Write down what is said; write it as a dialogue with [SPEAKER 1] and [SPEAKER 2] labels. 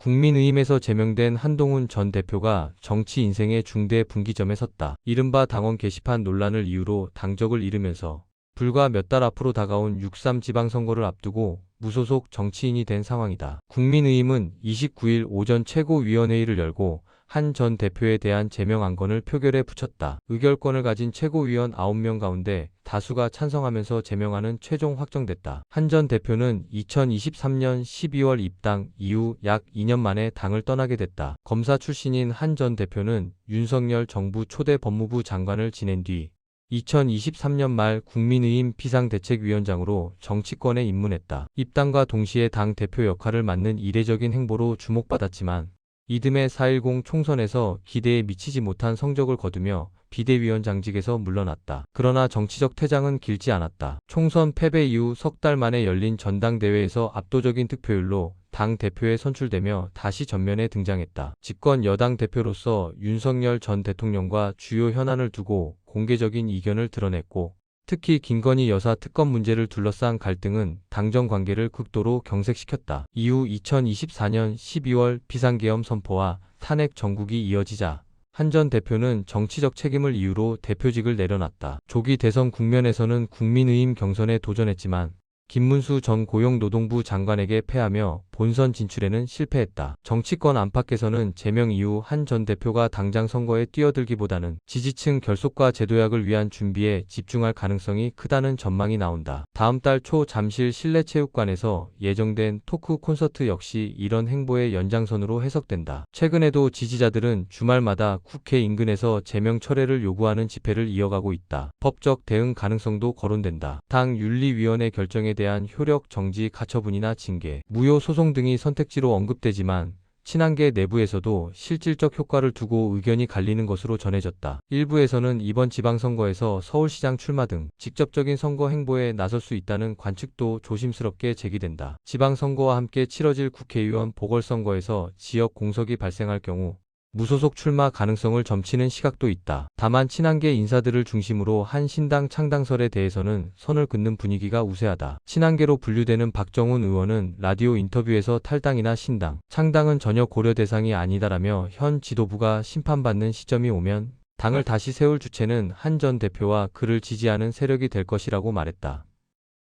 [SPEAKER 1] 국민의힘에서 제명된 한동훈 전 대표가 정치 인생의 중대 분기점에 섰다. 이른바 당원 게시판 논란을 이유로 당적을 잃으면서 불과 몇 달 앞으로 다가온 6.3 지방선거를 앞두고 무소속 정치인이 된 상황이다. 국민의힘은 29일 오전 최고위원회의를 열고 한 전 대표에 대한 제명 안건을 표결에 붙였다. 의결권을 가진 최고위원 9명 가운데 다수가 찬성하면서 제명안은 최종 확정됐다. 한 전 대표는 2023년 12월 입당 이후 약 2년 만에 당을 떠나게 됐다. 검사 출신인 한 전 대표는 윤석열 정부 초대 법무부 장관을 지낸 뒤 2023년 말 국민의힘 비상대책위원장으로 정치권에 입문했다. 입당과 동시에 당 대표 역할을 맡는 이례적인 행보로 주목받았지만 이듬해 4.10 총선에서 기대에 미치지 못한 성적을 거두며 비대위원장직에서 물러났다. 그러나 정치적 퇴장은 길지 않았다. 총선 패배 이후 석 달 만에 열린 전당대회에서 압도적인 득표율로 당 대표에 선출되며 다시 전면에 등장했다. 집권 여당 대표로서 윤석열 전 대통령과 주요 현안을 두고 공개적인 이견을 드러냈고 특히 김건희 여사 특검 문제를 둘러싼 갈등은 당정 관계를 극도로 경색시켰다. 이후 2024년 12월 비상계엄 선포와 탄핵 정국이 이어지자 한 전 대표는 정치적 책임을 이유로 대표직을 내려놨다. 조기 대선 국면에서는 국민의힘 경선에 도전했지만 김문수 전 고용노동부 장관에게 패하며 본선 진출에는 실패했다. 정치권 안팎에서는 제명 이후 한 전 대표가 당장 선거에 뛰어들기보다는 지지층 결속과 제도약을 위한 준비에 집중할 가능성이 크다는 전망이 나온다. 다음 달 초 잠실 실내체육관에서 예정된 토크 콘서트 역시 이런 행보의 연장선으로 해석된다. 최근에도 지지자들은 주말마다 국회 인근에서 제명 철회를 요구하는 집회를 이어가고 있다. 법적 대응 가능성도 거론된다. 당 윤리위원회 결정에 대한 효력 정지 가처분이나 징계, 무효 소송 등이 선택지로 언급되지만 친한계 내부에서도 실질적 효과를 두고 의견이 갈리는 것으로 전해졌다. 일부에서는 이번 지방선거에서 서울시장 출마 등 직접적인 선거 행보에 나설 수 있다는 관측도 조심스럽게 제기된다. 지방선거와 함께 치러질 국회의원 보궐선거에서 지역 공석이 발생할 경우 무소속 출마 가능성을 점치는 시각도 있다. 다만 친한계 인사들을 중심으로 한 신당 창당설에 대해서는 선을 긋는 분위기가 우세하다. 친한계로 분류되는 박정훈 의원은 라디오 인터뷰에서 탈당이나 신당, 창당은 전혀 고려 대상이 아니다라며 현 지도부가 심판받는 시점이 오면 당을 다시 세울 주체는 한 전 대표와 그를 지지하는 세력이 될 것이라고 말했다.